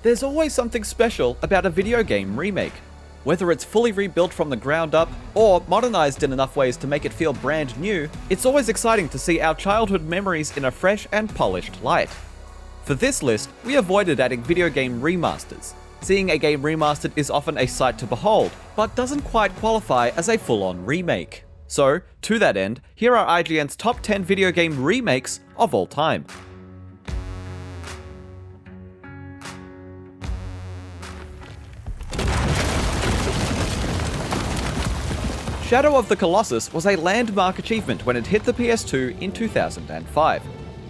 There's always something special about a video game remake. Whether it's fully rebuilt from the ground up, or modernized in enough ways to make it feel brand new, it's always exciting to see our childhood memories in a fresh and polished light. For this list, we avoided adding video game remasters. Seeing a game remastered is often a sight to behold, but doesn't quite qualify as a full-on remake. So, to that end, here are IGN's top 10 video game remakes of all time. Shadow of the Colossus was a landmark achievement when it hit the PS2 in 2005.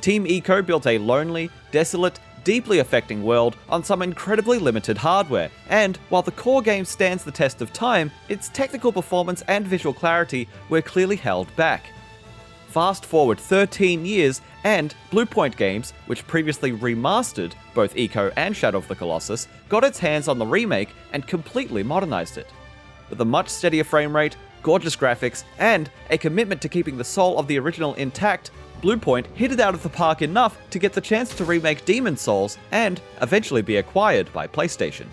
Team Ico built a lonely, desolate, deeply affecting world on some incredibly limited hardware, and while the core game stands the test of time, its technical performance and visual clarity were clearly held back. Fast forward 13 years, and Bluepoint Games, which previously remastered both Ico and Shadow of the Colossus, got its hands on the remake and completely modernized it. With a much steadier frame rate, gorgeous graphics, and a commitment to keeping the soul of the original intact, Bluepoint hit it out of the park enough to get the chance to remake Demon's Souls and eventually be acquired by PlayStation.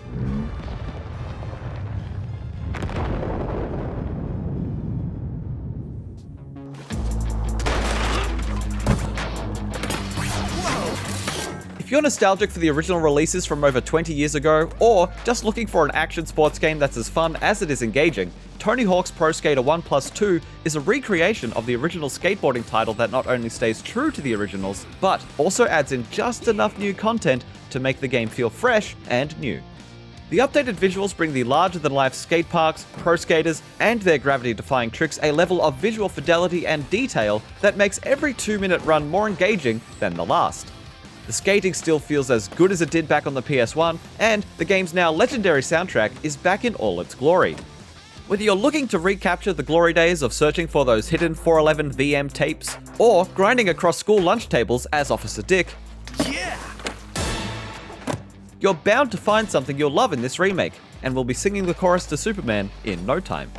If you're nostalgic for the original releases from over 20 years ago, or just looking for an action sports game that's as fun as it is engaging, Tony Hawk's Pro Skater 1+2 is a recreation of the original skateboarding title that not only stays true to the originals, but also adds in just enough new content to make the game feel fresh and new. The updated visuals bring the larger-than-life skate parks, pro skaters, and their gravity-defying tricks a level of visual fidelity and detail that makes every 2-minute run more engaging than the last. The skating still feels as good as it did back on the PS1, and the game's now legendary soundtrack is back in all its glory. Whether you're looking to recapture the glory days of searching for those hidden 411 VM tapes, or grinding across school lunch tables as Officer Dick, you're bound to find something you'll love in this remake, and we'll be singing the chorus to Superman in no time.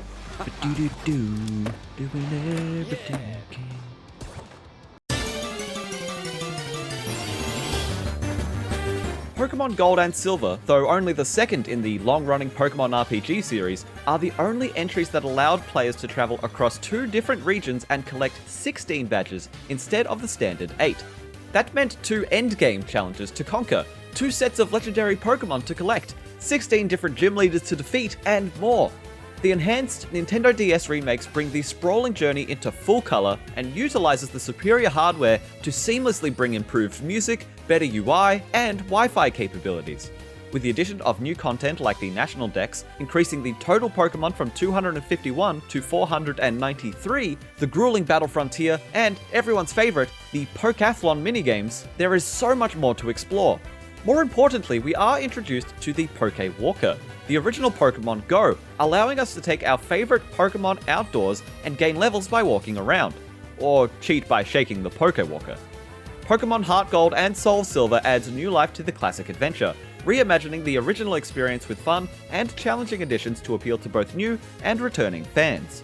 Pokemon Gold and Silver, though only the second in the long-running Pokemon RPG series, are the only entries that allowed players to travel across 2 different regions and collect 16 badges instead of the standard 8. That meant 2 endgame challenges to conquer, 2 sets of legendary Pokemon to collect, 16 different gym leaders to defeat, and more. The enhanced Nintendo DS remakes bring the sprawling journey into full color and utilizes the superior hardware to seamlessly bring improved music, better UI, and Wi-Fi capabilities. With the addition of new content like the National Dex, increasing the total Pokemon from 251 to 493, the grueling Battle Frontier, and everyone's favorite, the Pokathlon minigames, there is so much more to explore. More importantly, we are introduced to the Pokewalker, the original Pokemon Go, allowing us to take our favorite Pokemon outdoors and gain levels by walking around, or cheat by shaking the Pokewalker. Pokemon HeartGold and SoulSilver adds new life to the classic adventure, reimagining the original experience with fun and challenging additions to appeal to both new and returning fans.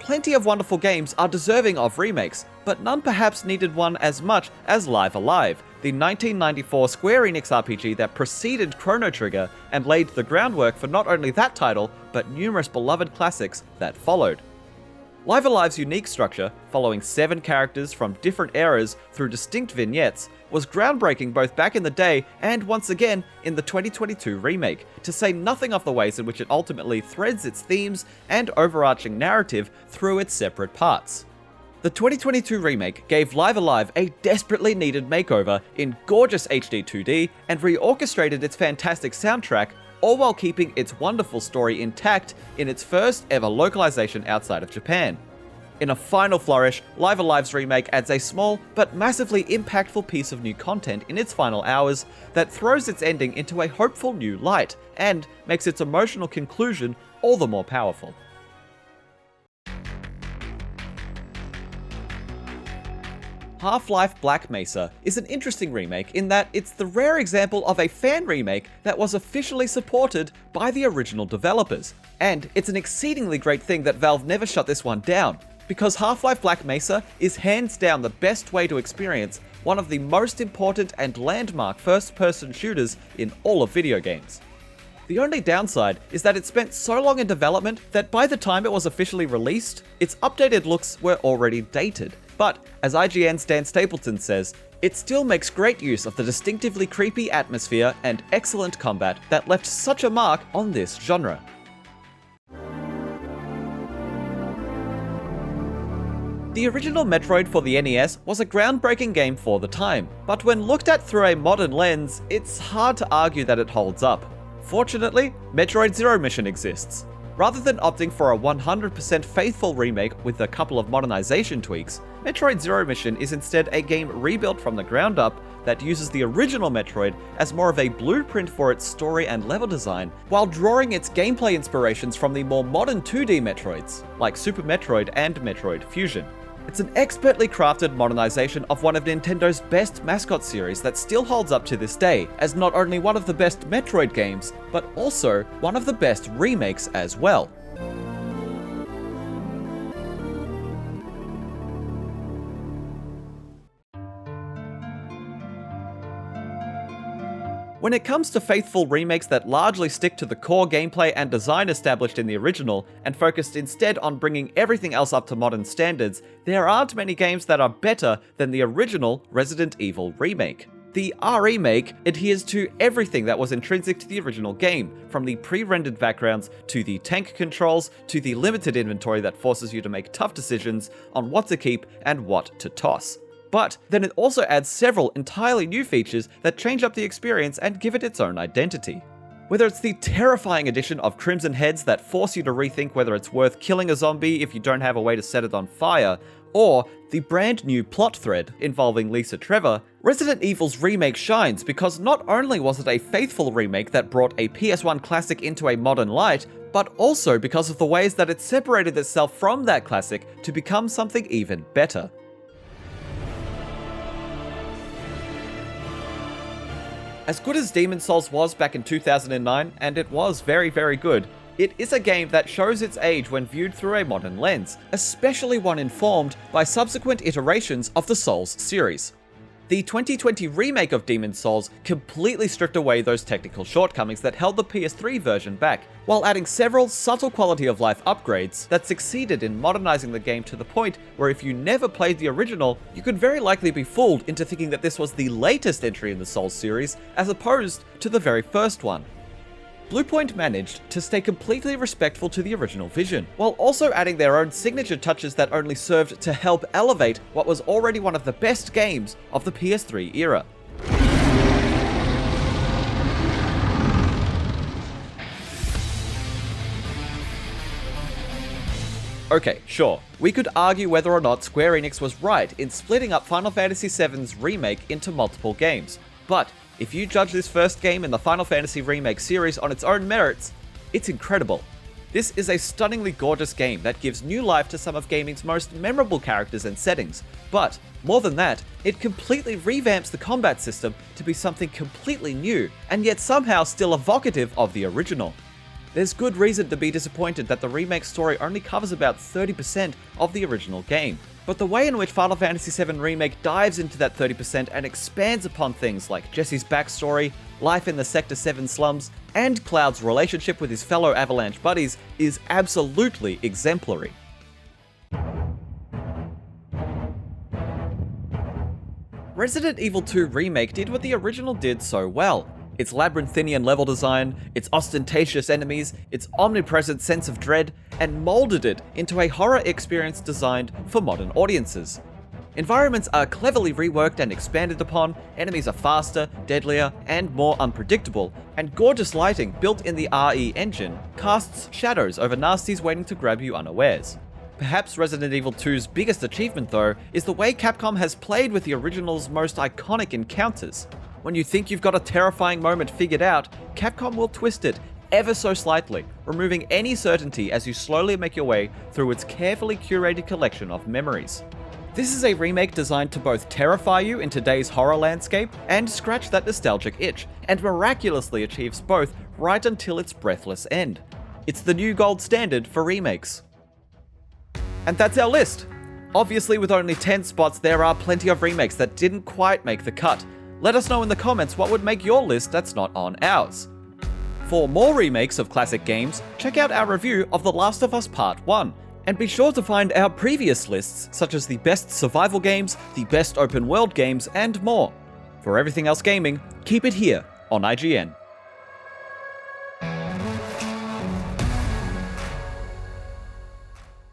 Plenty of wonderful games are deserving of remakes, but none perhaps needed one as much as Live Alive, the 1994 Square Enix RPG that preceded Chrono Trigger and laid the groundwork for not only that title, but numerous beloved classics that followed. Live Alive's unique structure, following 7 characters from different eras through distinct vignettes, was groundbreaking both back in the day and once again in the 2022 remake, to say nothing of the ways in which it ultimately threads its themes and overarching narrative through its separate parts. The 2022 remake gave Live Alive a desperately needed makeover in gorgeous HD 2D and reorchestrated its fantastic soundtrack, all while keeping its wonderful story intact in its first ever localization outside of Japan. In a final flourish, Live Alive's remake adds a small but massively impactful piece of new content in its final hours that throws its ending into a hopeful new light and makes its emotional conclusion all the more powerful. Half-Life Black Mesa is an interesting remake in that it's the rare example of a fan remake that was officially supported by the original developers. And it's an exceedingly great thing that Valve never shut this one down, because Half-Life Black Mesa is hands down the best way to experience one of the most important and landmark first-person shooters in all of video games. The only downside is that it spent so long in development that by the time it was officially released, its updated looks were already dated. But, as IGN's Dan Stapleton says, it still makes great use of the distinctively creepy atmosphere and excellent combat that left such a mark on this genre. The original Metroid for the NES was a groundbreaking game for the time, but when looked at through a modern lens, it's hard to argue that it holds up. Fortunately, Metroid Zero Mission exists. Rather than opting for a 100% faithful remake with a couple of modernization tweaks, Metroid Zero Mission is instead a game rebuilt from the ground up that uses the original Metroid as more of a blueprint for its story and level design, while drawing its gameplay inspirations from the more modern 2D Metroids, like Super Metroid and Metroid Fusion. It's an expertly crafted modernization of one of Nintendo's best mascot series that still holds up to this day, as not only one of the best Metroid games, but also one of the best remakes as well. When it comes to faithful remakes that largely stick to the core gameplay and design established in the original, and focused instead on bringing everything else up to modern standards, there aren't many games that are better than the original Resident Evil remake. The remake adheres to everything that was intrinsic to the original game, from the pre-rendered backgrounds, to the tank controls, to the limited inventory that forces you to make tough decisions on what to keep and what to toss. But then it also adds several entirely new features that change up the experience and give it its own identity. Whether it's the terrifying addition of Crimson Heads that force you to rethink whether it's worth killing a zombie if you don't have a way to set it on fire, or the brand new plot thread involving Lisa Trevor, Resident Evil's remake shines because not only was it a faithful remake that brought a PS1 classic into a modern light, but also because of the ways that it separated itself from that classic to become something even better. As good as Demon's Souls was back in 2009, and it was very, very good, it is a game that shows its age when viewed through a modern lens, especially one informed by subsequent iterations of the Souls series. The 2020 remake of Demon's Souls completely stripped away those technical shortcomings that held the PS3 version back, while adding several subtle quality of life upgrades that succeeded in modernizing the game to the point where if you never played the original, you could very likely be fooled into thinking that this was the latest entry in the Souls series, as opposed to the very first one. Bluepoint managed to stay completely respectful to the original vision, while also adding their own signature touches that only served to help elevate what was already one of the best games of the PS3 era. Okay, sure, we could argue whether or not Square Enix was right in splitting up Final Fantasy VII's remake into multiple games, but if you judge this first game in the Final Fantasy Remake series on its own merits, it's incredible. This is a stunningly gorgeous game that gives new life to some of gaming's most memorable characters and settings, but more than that, it completely revamps the combat system to be something completely new, and yet somehow still evocative of the original. There's good reason to be disappointed that the remake story only covers about 30% of the original game, but the way in which Final Fantasy VII Remake dives into that 30% and expands upon things like Jesse's backstory, life in the Sector 7 slums, and Cloud's relationship with his fellow Avalanche buddies is absolutely exemplary. Resident Evil 2 Remake did what the original did so well. Its labyrinthian level design, its ostentatious enemies, its omnipresent sense of dread, and molded it into a horror experience designed for modern audiences. Environments are cleverly reworked and expanded upon, enemies are faster, deadlier, and more unpredictable, and gorgeous lighting built in the RE engine casts shadows over nasties waiting to grab you unawares. Perhaps Resident Evil 2's biggest achievement, though, is the way Capcom has played with the original's most iconic encounters. When you think you've got a terrifying moment figured out, Capcom will twist it ever so slightly, removing any certainty as you slowly make your way through its carefully curated collection of memories. This is a remake designed to both terrify you in today's horror landscape and scratch that nostalgic itch, and miraculously achieves both right until its breathless end. It's the new gold standard for remakes. And that's our list. Obviously, with only 10 spots, there are plenty of remakes that didn't quite make the cut. Let us know in the comments what would make your list that's not on ours. For more remakes of classic games, check out our review of The Last of Us Part 1, and be sure to find our previous lists such as the best survival games, the best open world games, and more. For everything else gaming, keep it here on IGN.